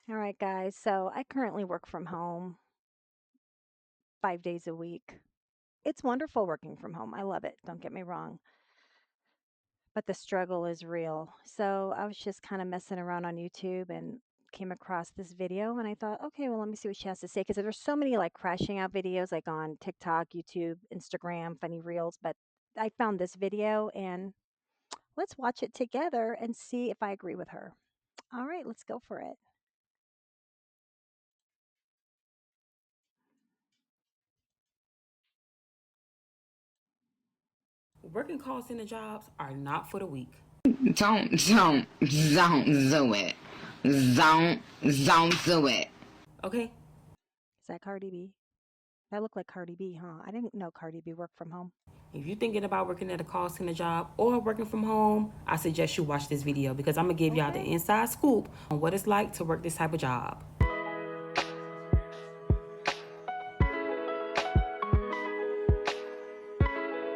All right, guys. So I currently work from home 5 days a week. It's wonderful working from home. I love it. Don't get me wrong. But the struggle is real. So I was just kind of messing around on YouTube and came across this video and I thought, okay, well, let me see what she has to say. Because there's so many like crashing out videos like on TikTok, YouTube, Instagram, funny reels. But I found this video and let's watch it together and see if I agree with her. All right, let's go for it. Working call center jobs are not for the weak. Don't do it. Don't do it. Okay? Is that Cardi B? That looked like Cardi B, huh? I didn't know Cardi B worked from home. If you're thinking about working at a call center job or working from home, I suggest you watch this video because I'm gonna give y'all the Okay. inside scoop on what it's like to work this type of job.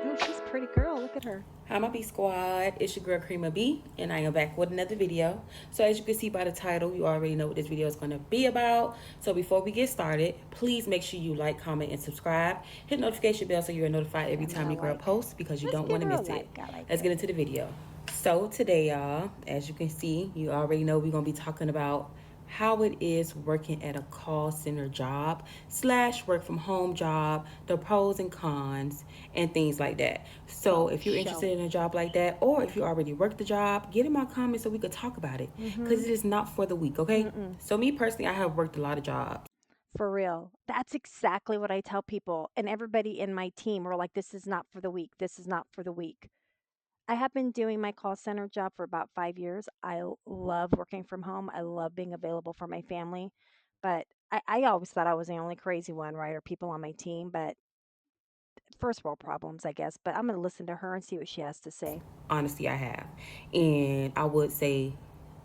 Oh, she's a pretty girl. Look at her. Hi, my B Squad. It's your girl Creama B, and I am back with another video. So as you can see by the title, you already know what this video is going to be about. So before we get started, please make sure you like, comment, and subscribe. Hit the notification bell so you're notified every I'm time gonna your girl like. posts because you Let's don't give want to her a miss it. like. I like Let's it. get into the video. So today, y'all, as you can see, you already know we're going to be talking about how it is working at a call center job slash work from home job, the pros and cons, and things like that. So Oh, if you're show. interested in a job like that, or if you already work the job, get in my comments so we could talk about it because Mm-hmm. it is not for the weak, okay? Mm-mm. So me personally, I have worked a lot of jobs. For real. That's exactly what I tell people. And everybody in my team were like, this is not for the weak. This is not for the weak. I have been doing my call center job for about 5 years. Love working from home. I love being available for my family. But I always thought I was the only crazy one, right? Or people on my team. But first world problems, I guess. But I'm going to listen to her and see what she has to say. Honestly, I have. And I would say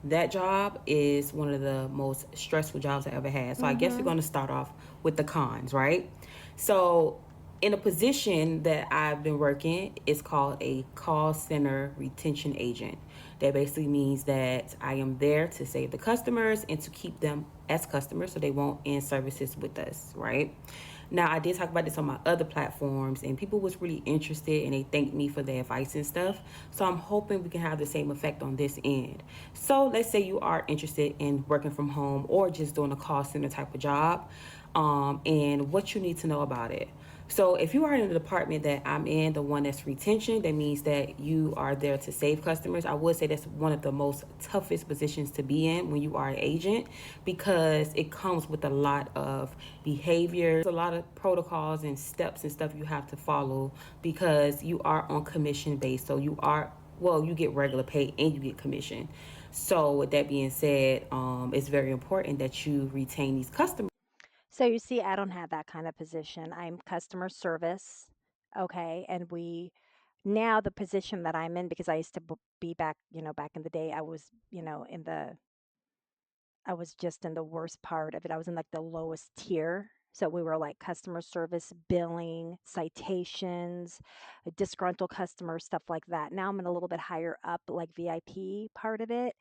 that job is one of the most stressful jobs I ever had. So I guess we're Mm-hmm. going to start off with the cons, right? So in a position that I've been working, it's called a call center retention agent. That basically means that I am there to save the customers and to keep them as customers so they won't end services with us, right? Now I did talk about this on my other platforms and people was really interested and they thanked me for the advice and stuff. So I'm hoping we can have the same effect on this end. So let's say you are interested in working from home or just doing a call center type of job, and what you need to know about it. So if you are in the department that I'm in, the one that's retention, that means that you are there to save customers. I would say that's one of the most toughest positions to be in when you are an agent because it comes with a lot of behaviors, a lot of protocols and steps and stuff you have to follow because you are on commission based. So you are, well, you get regular pay and you get commission. So with that being said, it's very important that you retain these customers. So you see, I don't have that kind of position. I'm customer service. Okay. And now the position that I'm in, because I used to be back, back in the day, I was just in the worst part of it. I was in like the lowest tier. So we were like customer service, billing, citations, disgruntled customers, stuff like that. Now I'm in a little bit higher up, like VIP part of it,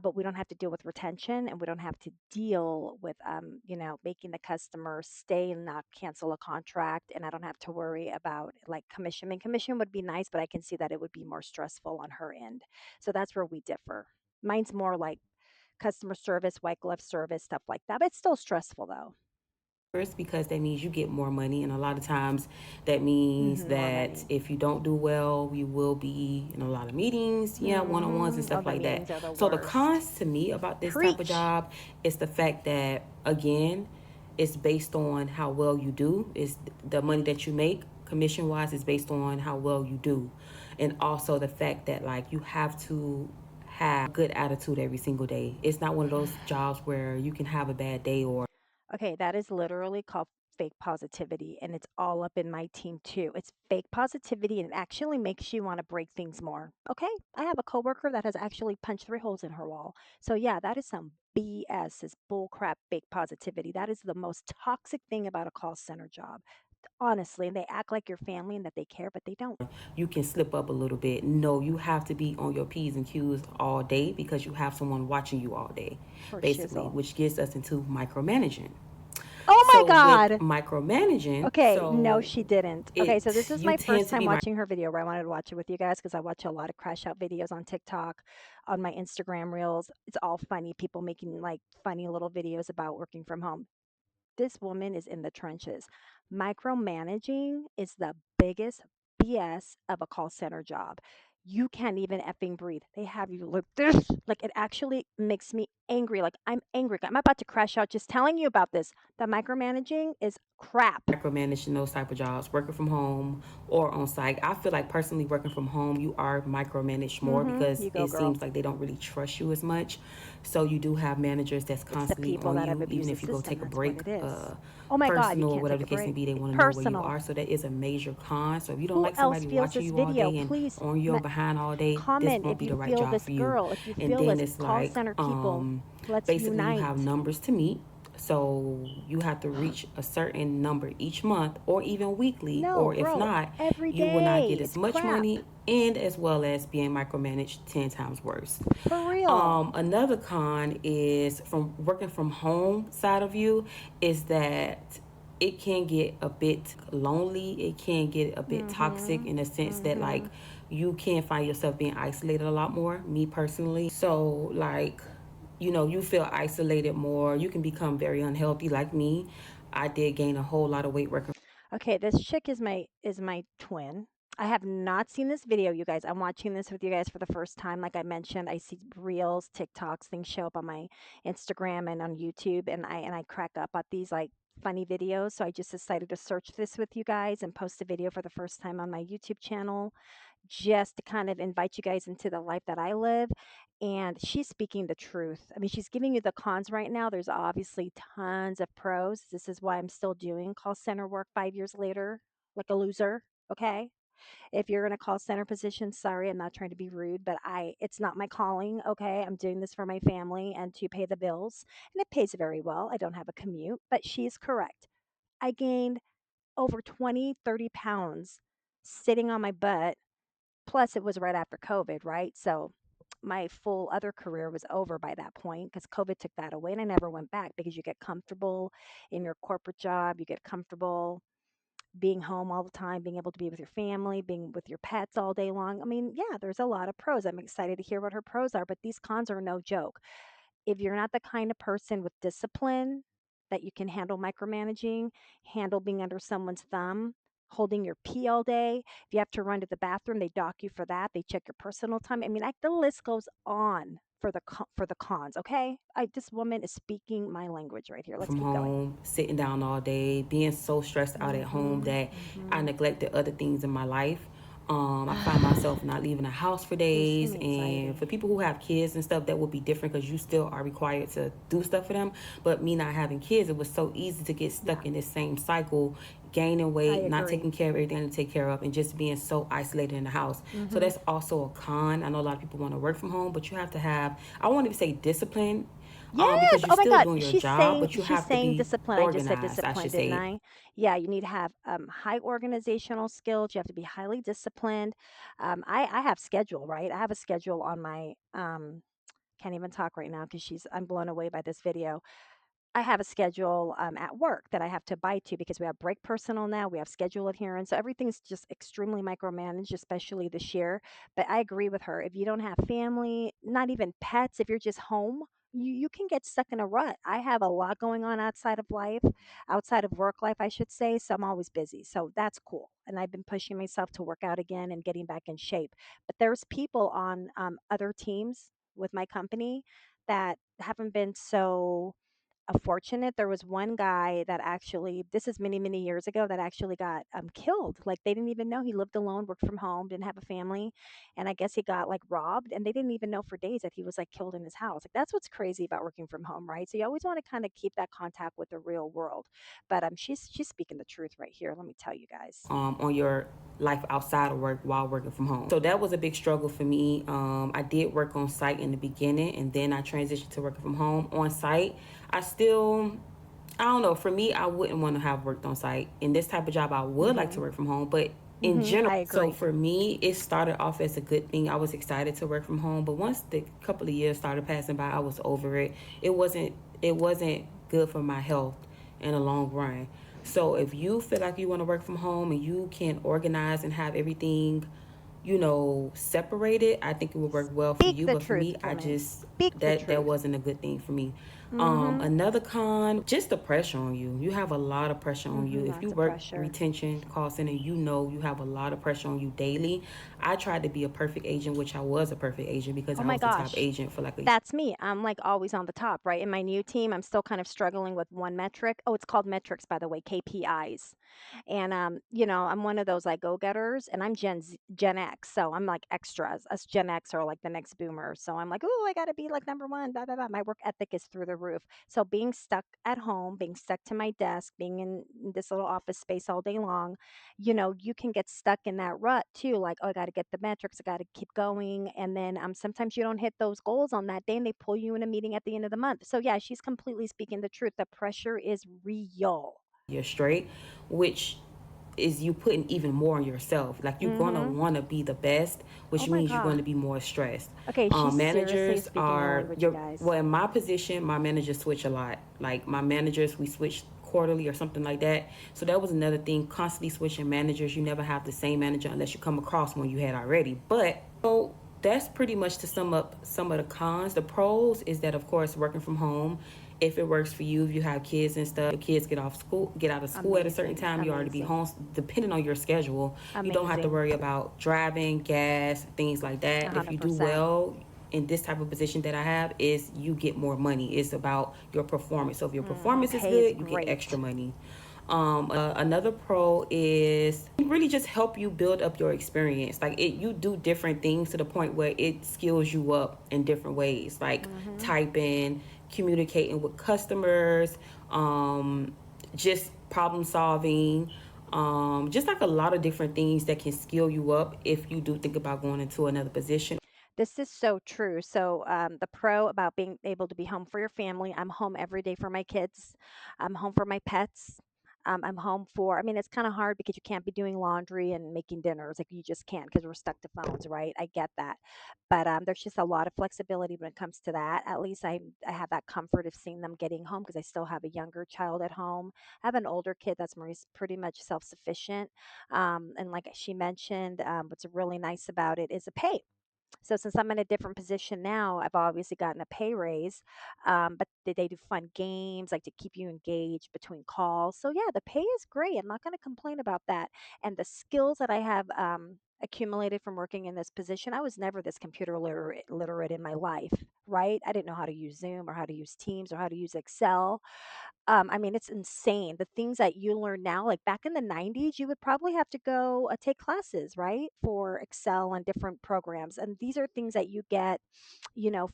but we don't have to deal with retention and we don't have to deal with, making the customer stay and not cancel a contract. And I don't have to worry about like commission. I mean, commission would be nice, but I can see that it would be more stressful on her end. So that's where we differ. Mine's more like customer service, white glove service, stuff like that. But it's still stressful though. Because that means you get more money, and a lot of times that means More that money. if you don't do well, you will be in a lot of meetings, yeah, one-on-ones and Oh, stuff the like that. meetings are the So the worst. cons to me about this type of Preach. job is the fact that, again, it's based on how well you do. Is the money that you make commission wise is based on how well you do, and also the fact that like you have to have good attitude every single day. It's not one of those jobs where you can have a bad day or Okay, that is literally called fake positivity, and it's all up in my team too. It's fake positivity, and it actually makes you want to break things more. Okay, I have a coworker that has actually punched 3 holes in her wall. So yeah, that is some BS, is bull crap fake positivity. That is the most toxic thing about a call center job. honestly, and they act like your family and that they care, but they don't. You can slip up a little bit. No, you have to be on your P's and Q's all day because you have someone watching you all day, For basically, shizzle. which gets us into micromanaging. Oh my So with God. micromanaging, Okay, no, so she didn't. Okay, so this it is you my tend first to time be watching her video where I wanted to watch it with you guys because I watch a lot of crash out videos on TikTok, on my Instagram reels. It's all funny, people making like funny little videos about working from home. This woman is in the trenches. Micromanaging is the biggest BS of a call center job. You can't even effing breathe. They have you look this. Like it actually makes me angry. Like I'm angry. I'm about to crash out just telling you about this. The micromanaging is crap. micromanaging those type of jobs, working from home or on site. I feel like personally working from home, you are micromanaged more because You go, it girl. seems like they don't really trust you as much. So you do have managers that's It's the constantly people on that have you, even abused the if you go system. take a That's what break, it is. Oh my God, you personal, can't whatever take the a case may break. be, they want to know where you Personal. are. So that is a major con. So if you don't Who like else somebody feels watching this you all video? day and Please on your behind all day, this comment won't if be you the right feel job this, for you. girl. If you And feel then this, it's call like, center people, let's basically you have unite. numbers to meet, so you have to reach a certain number each month or even weekly, No, or if girl, not, every you will not day. get as It's much crap. money, and as well as being micromanaged 10 times worse. For real. Another con is from working from home side of you is that it can get a bit lonely. It can get a bit toxic Mhm. in the sense that like Mhm. you can find yourself being isolated a lot more. Me personally, so like you feel isolated more. You can become very unhealthy like me. I did gain a whole lot of weight working Okay, this chick is my twin. I have not seen this video, you guys. I'm watching this with you guys for the first time. Like I mentioned, I see reels, TikToks, things show up on my Instagram and on YouTube, and I crack up at these like funny videos. So I just decided to search this with you guys and post a video for the first time on my YouTube channel, just to kind of invite you guys into the life that I live. And she's speaking the truth. I mean, she's giving you the cons right now. There's obviously tons of pros. This is why I'm still doing call center work 5 years later, like a loser. Okay. If you're in a call center position, sorry, I'm not trying to be rude, but it's not my calling. Okay. I'm doing this for my family and to pay the bills. And it pays very well. I don't have a commute, but she's correct. I gained over 20, 30 pounds sitting on my butt. Plus, it was right after COVID, right? So my full other career was over by that point because COVID took that away and I never went back because you get comfortable in your corporate job, you get comfortable being home all the time, being able to be with your family, being with your pets all day long. I mean, yeah, there's a lot of pros. I'm excited to hear what her pros are, but these cons are no joke. If you're not the kind of person with discipline that you can handle micromanaging, handle being under someone's thumb, holding your pee all day, if you have to run to the bathroom, they dock you for that. They check your personal time. I mean, the list goes on for the cons. Okay, this woman is speaking my language right here. Let's from keep going. home, sitting down all day, being so stressed out at home Mhm. that I Mhm. neglected other things in my life. I find myself not leaving the house for This give days, me and for anxiety. people who have kids and stuff, that would be different because you still are required to do stuff for them. But me not having kids, it was so easy to get Yeah, stuck in this same cycle, gaining I weight, not agree. taking care of everything to take care of, and just being so isolated in the house. So Mhm. that's also a con. I know a lot of people want to work from home, but you have to have, I won't even say discipline, Yes. because you're Oh my still God. doing your She's job, saying but you she's have to saying be discipline. I just said organized, I discipline, should didn't say. I? Yeah, you need to have high organizational skills. You have to be highly disciplined. I have schedule, right? I have a schedule on my can't even talk right now because she's I'm blown away by this video. I have a schedule at work that I have to abide to because we have break personnel now. We have schedule adherence. So everything's just extremely micromanaged, especially this year. But I agree with her. If you don't have family, not even pets, if you're just home, you can get stuck in a rut. I have a lot going on outside of life, outside of work life, I should say. So I'm always busy. So that's cool. And I've been pushing myself to work out again and getting back in shape. But there's people on other teams with my company that haven't been so fortunate. There was one guy that actually, this is many, many years ago, that actually got killed. Like they didn't even know he lived alone, worked from home, didn't have a family, and I guess he got like robbed, and they didn't even know for days that he was like killed in his house. Like that's what's crazy about working from home, right? So you always want to kind of keep that contact with the real world. But she's speaking the truth right here. Let me tell you guys. On your life outside of work while working from home. So that was a big struggle for me. I did work on site in the beginning, and then I transitioned to working from home. On site, I still I don't know. For me, I wouldn't want to have worked on site. In this type of job, I would like to Mhm. work from home, but in Mhm. general, I so agree. for me, it started off as a good thing. I was excited to work from home, but once the couple of years started passing by, I was over it. It wasn't good for my health in the long run. So if you feel like you want to work from home and you can organize and have everything, separated, I think it would work well for Speak you. the But for truth me, to I me. just Speak the that truth. wasn't a good thing for me. Mhm. Another con, just the pressure on you. You have a lot of pressure on you. Mhm. If you Lots of work pressure. retention call center, you have a lot of pressure on you daily. I tried to be a perfect agent, which I was a perfect agent because Oh I my was the top gosh. agent for like a That's me. I'm like always on the top, right? In my new team, I'm still kind of struggling with one metric. Oh, it's called metrics, by the way, KPIs. And I'm one of those like go-getters, and I'm Gen X, so I'm like extras. Us Gen X are like the next boomer. So I'm like, oh, I gotta be like number one, blah, blah, blah. My work ethic is through the roof. So being stuck at home, being stuck to my desk, being in this little office space all day long, you can get stuck in that rut too. Like, oh, I got to get the metrics, I got to keep going. And then sometimes you don't hit those goals on that day and they pull you in a meeting at the end of the month. So, yeah, she's completely speaking the truth. The pressure is real. year straight, which is you putting even more on yourself. Like you're gonna Mm-hmm. want to be the best, Oh which my means you're going God. to be more stressed. Okay, she's seriously Managers speaking my are language, you your guys. well in my position. My managers switch a lot. Like my managers, we switch quarterly or something like that. So that was another thing. Constantly switching managers. You never have the same manager unless you come across one you had already. But so that's pretty much to sum up some of the cons. The pros is that of course working from home, if it works for you, if you have kids and stuff, your kids get out of school at a certain Amazing. time, you already be Amazing. home. Depending on your schedule, you don't have to Amazing. worry about driving, gas, things like that. If you do 100%. well in this type of position that I have, is you get more money. It's about your performance. So if your Hmm. performance is Pay is good, you get extra great. money. Another pro is really just help you build up your experience. Like you do different things to the point where it skills you up in different ways, like Hmm. typing, communicating with customers, just problem solving, just like a lot of different things that can skill you up if you do think about going into another position. This is so true. So, the pro about being able to be home for your family, I'm home every day for my kids. I'm home for my pets. I'm home for, I mean, it's kind of hard because you can't be doing laundry and making dinners. Like, you just can't because we're stuck to phones, right? I get that. But there's just a lot of flexibility when it comes to that. At least I have that comfort of seeing them getting home because I still have a younger child at home. I have an older kid that's pretty much self sufficient. And like she mentioned, what's really nice about it is the pay. So since I'm in a different position now, I've obviously gotten a pay raise, but they do fun games like to keep you engaged between calls. So yeah, the pay is great. I'm not going to complain about that. And the skills that I have accumulated from working in this position, I was never this computer literate in my life, right? I didn't know how to use Zoom or how to use Teams or how to use Excel. I mean, it's insane. The things that you learn now, like back in the 90s, you would probably have to go take classes, right? For Excel and different programs. And these are things that you get,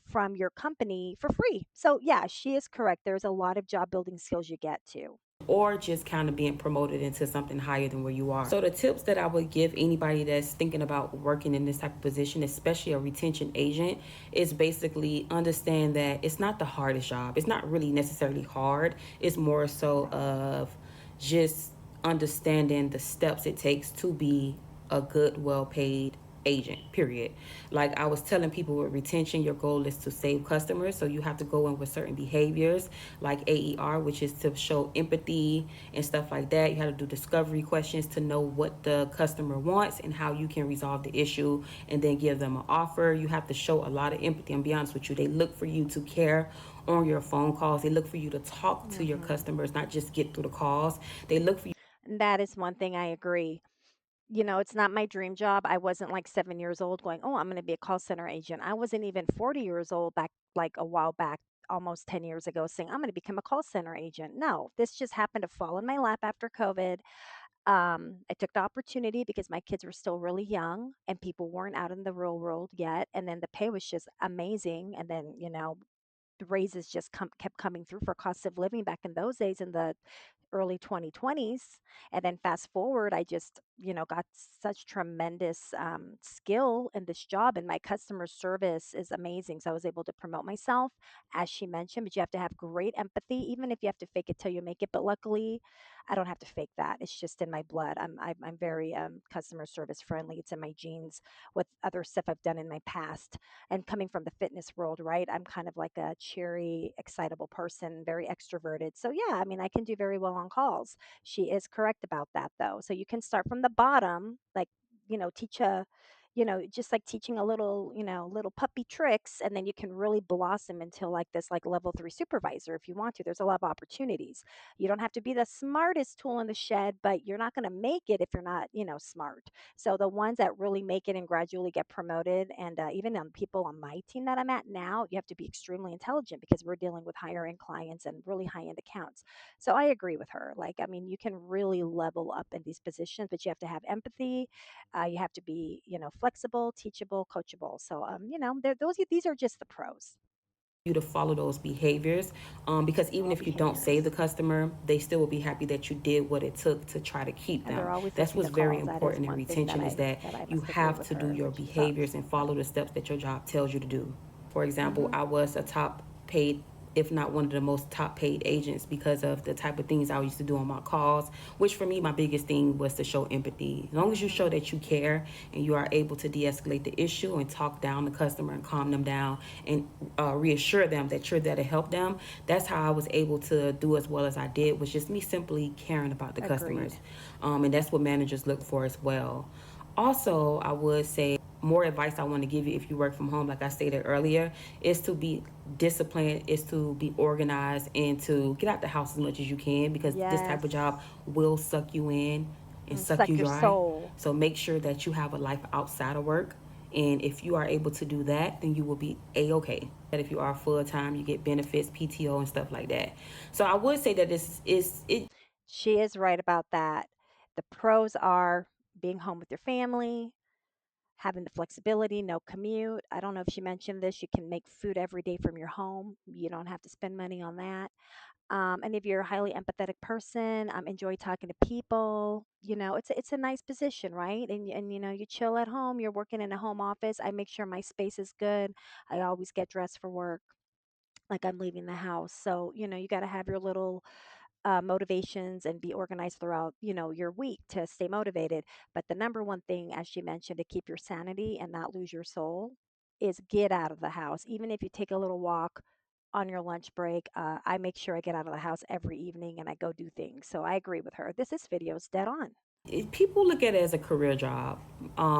from your company for free. So, yeah, she is correct. There's a lot of job building skills you get too. Or just kind of being promoted into something higher than where you are. So the tips that I would give anybody that's thinking about working in this type of position, especially a retention agent, is basically understand that it's not the hardest job. It's not really necessarily hard. It's more so of just understanding the steps it takes to be a good, well paid agent, period. Like I was telling people with retention, your goal is to save customers. So you have to go in with certain behaviors like AER, which is to show empathy and stuff like that. You have to do discovery questions to know what the customer wants and how you can resolve the issue and then give them an offer. You have to show a lot of empathy. And be honest with you, they look for you to care on your phone calls. They look for you to talk to your Hmm. customers, not just get through the calls. They look for you. And that is one thing I agree. It's not my dream job. I wasn't like 7 years old going, oh, I'm going to be a call center agent. I wasn't even 40 years old back, like a while back, almost 10 years ago, saying, I'm going to become a call center agent. No, this just happened to fall in my lap after COVID. I took the opportunity because my kids were still really young and people weren't out in the real world yet. And then the pay was just amazing. And then, raises just kept coming through for cost of living back in those days in the early 2020s. And then fast forward, I just, got such tremendous skill in this job, and my customer service is amazing. So I was able to promote myself, as she mentioned, but you have to have great empathy, even if you have to fake it till you make it. But luckily, I don't have to fake that. It's just in my blood. I'm very customer service friendly. It's in my genes with other stuff I've done in my past. And coming from the fitness world, right? I'm kind of like a cheery, excitable person, very extroverted. So yeah, I mean, I can do very well on calls. She is correct about that though. So you can start from the bottom, like, teach just like teaching a little, little puppy tricks, and then you can really blossom until like this like level 3 supervisor if you want to. There's a lot of opportunities. You don't have to be the smartest tool in the shed, but you're not going to make it if you're not, smart. So the ones that really make it and gradually get promoted, and even on people on my team that I'm at now, you have to be extremely intelligent because we're dealing with higher end clients and really high end accounts. So I agree with her. Like, I mean, you can really level up in these positions, but you have to have empathy. You have to be, flexible, teachable, coachable. So, these are just the pros You to follow those behaviors, because of even all if you don't save the behaviors. customer, they still will be happy that you did what it took to try to keep And they're them. always That's listening what's to very calls. That is important in one thing that retention, is that I you must agree have with to do her, your which sucks. behaviors and follow the steps that your job tells you to do. For example, Hmm. I was a top paid, if not one of the most top paid agents, because of the type of things I used to do on my calls, which for me, my biggest thing was to show empathy. As long as you show Hmm. that you care and you are able to de-escalate the issue and talk down the customer and calm them down and reassure them that you're there to help them, that's how I was able to do as well as I did, was just me simply caring about the Agreed. customers. And that's what managers look for as well. Also, I would say more advice I want to give you if you work from home, like I stated earlier, is to be disciplined, is to be organized, and to get out the house as much as you can, because this type of Yes. job will suck you in and And suck suck you your dry. soul. So make sure that you have a life outside of work. And if you are able to do that, then you will be a-okay. That if you are full time, you get benefits, PTO, and stuff like that. So I would say that this is it. She is right about that. The pros are being home with your family, having the flexibility, no commute. I don't know if she mentioned this. You can make food every day from your home. You don't have to spend money on that. And if you're a highly empathetic person, enjoy talking to people, it's a nice position, right? And you chill at home. You're working in a home office. I make sure my space is good. I always get dressed for work, like I'm leaving the house. So you got to have your little motivations and be organized throughout, your week to stay motivated. But the number one thing, as she mentioned, to keep your sanity and not lose your soul is get out of the house. Even if you take a little walk on your lunch break, I make sure I get out of the house every evening and I go do things. So I agree with her. This video is dead on. People look at it as a career job.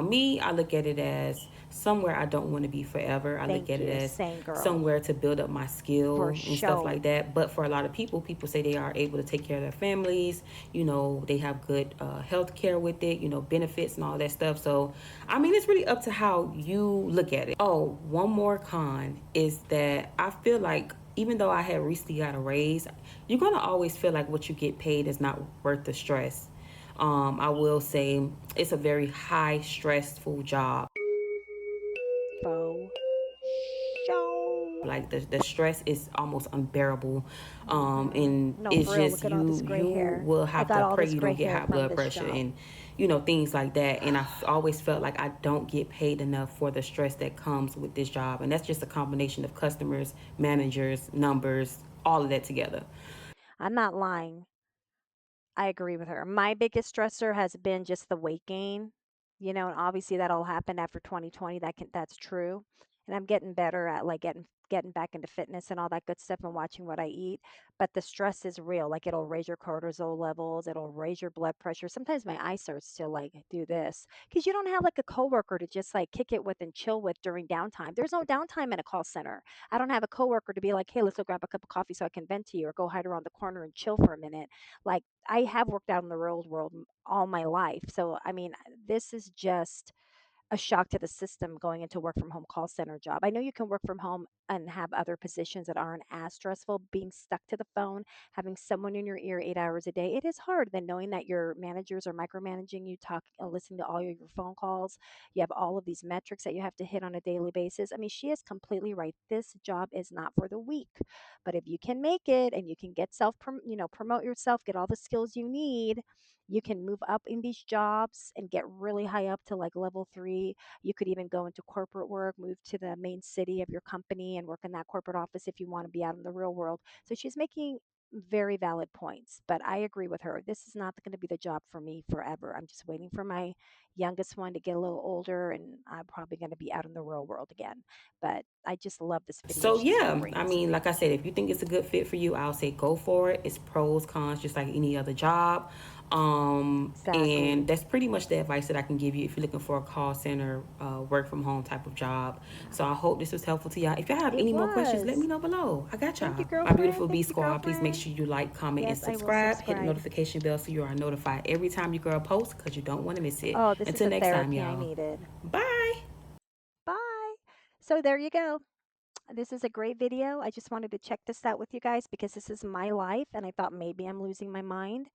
Me, I look at it as somewhere I don't want to be forever. I look Thank at it you. as Same girl. somewhere to build up my For skill and stuff show. like that. But for a lot of people, people say they are able to take care of their families. They have good health care with it, benefits and all that stuff. So, I mean, it's really up to how you look at it. Oh, one more con is that I feel like even though I had recently got a raise, you're going to always feel like what you get paid is not worth the stress. I will say it's a very high stressful job. Faux show. Like the stress is almost unbearable, and No, it's for real. just Look at all this you gray hair. will I have got to all pray this you gray don't get hair high from blood this pressure job. and things like that. And I always felt like I don't get paid enough for the stress that comes with this job, and that's just a combination of customers, managers, numbers, all of that together. I'm not lying. I agree with her. My biggest stressor has been just the weight gain, and obviously that all happened after 2020. That's true. And I'm getting better at like getting back into fitness and all that good stuff and watching what I eat. But the stress is real. Like it'll raise your cortisol levels, it'll raise your blood pressure. Sometimes my eye starts to like do this because you don't have like a coworker to just like kick it with and chill with during downtime. There's no downtime in a call center. I don't have a coworker to be like, hey, let's go grab a cup of coffee so I can vent to you or go hide around the corner and chill for a minute. Like I have worked out in the real world all my life. So, I mean, this is just a shock to the system going into work from home call center job. I know you can work from home and have other positions that aren't as stressful. Being stuck to the phone, having someone in your ear 8 hours a day, it is hard. Then knowing that your managers are micromanaging you, listening to all your phone calls, you have all of these metrics that you have to hit on a daily basis. I mean, she is completely right. This job is not for the weak. But if you can make it and you can get promote yourself, get all the skills you need, you can move up in these jobs and get really high up to like level 3. You could even go into corporate work, move to the main city of your company and work in that corporate office if you want to be out in the real world. So she's making very valid points, but I agree with her. This is not going to be the job for me forever. I'm just waiting for my youngest one to get a little older and I'm probably going to be out in the real world again. But I just love this video. So She's yeah, I great. mean, like I said, if you think it's a good fit for you, I'll say go for it. It's pros, cons, just like any other job. And Exactly. that's pretty much the advice that I can give you if you're looking for a call center, work from home type of job. So I hope this was helpful to y'all. If y'all have It any more questions, let me was. know below. I got Thank you, y'all. My beautiful girlfriend. B Thank you, squad, please make girlfriend. sure you like, comment, and Yes, I will subscribe. Hit the subscribe. notification bell so you are notified every time your girl posts because you don't want to miss it. Oh, this is Until the next time, therapy I y'all. needed. Bye. Bye. So there you go. This is a great video. I just wanted to check this out with you guys because this is my life and I thought maybe I'm losing my mind.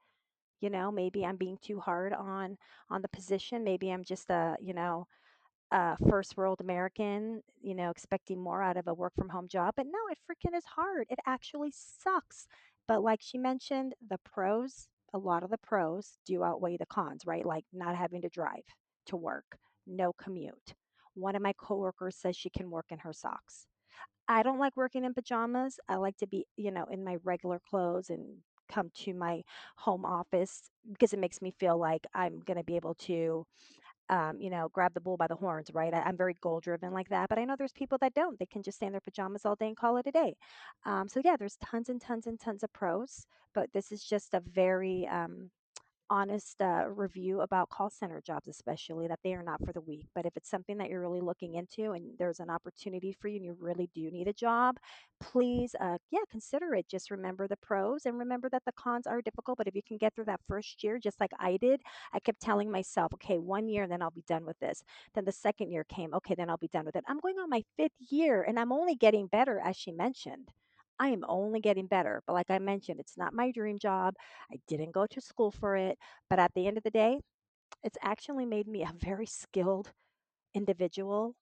Maybe I'm being too hard on the position. Maybe I'm just a first world American, expecting more out of a work from home job. But no, it freaking is hard. It actually sucks. But like she mentioned, a lot of the pros do outweigh the cons, right? Like not having to drive to work, no commute. One of my coworkers says she can work in her socks. I don't like working in pajamas. I like to be, in my regular clothes and come to my home office because it makes me feel like I'm going to be able to grab the bull by the horns, right? I'm very goal driven like that, but I know there's people that don't. They can just stay in their pajamas all day and call it a day. So yeah, there's tons and tons and tons of pros, but this is just a very honest review about call center jobs, especially that they are not for the weak. But if it's something that you're really looking into and there's an opportunity for you and you really do need a job, please, yeah, consider it. Just remember the pros and remember that the cons are difficult. But if you can get through that first year, just like I did, I kept telling myself, okay, 1 year, then I'll be done with this. Then the second year came, okay, then I'll be done with it. I'm going on my 5th year and I'm only getting better, as she mentioned. I am only getting better. But like I mentioned, it's not my dream job. I didn't go to school for it. But at the end of the day, it's actually made me a very skilled individual.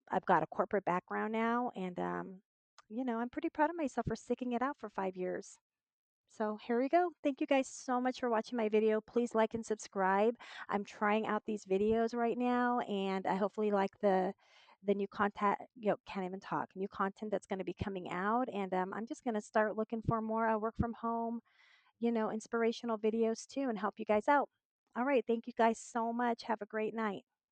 I've got a corporate background now, and I'm pretty proud of myself for sticking it out for 5 years. So here we go. Thank you guys so much for watching my video. Please like and subscribe. I'm trying out these videos right now, and I hopefully like the new content. Can't even talk. New content that's going to be coming out, and I'm just going to start looking for more work from home, inspirational videos too and help you guys out. All right. Thank you guys so much. Have a great night.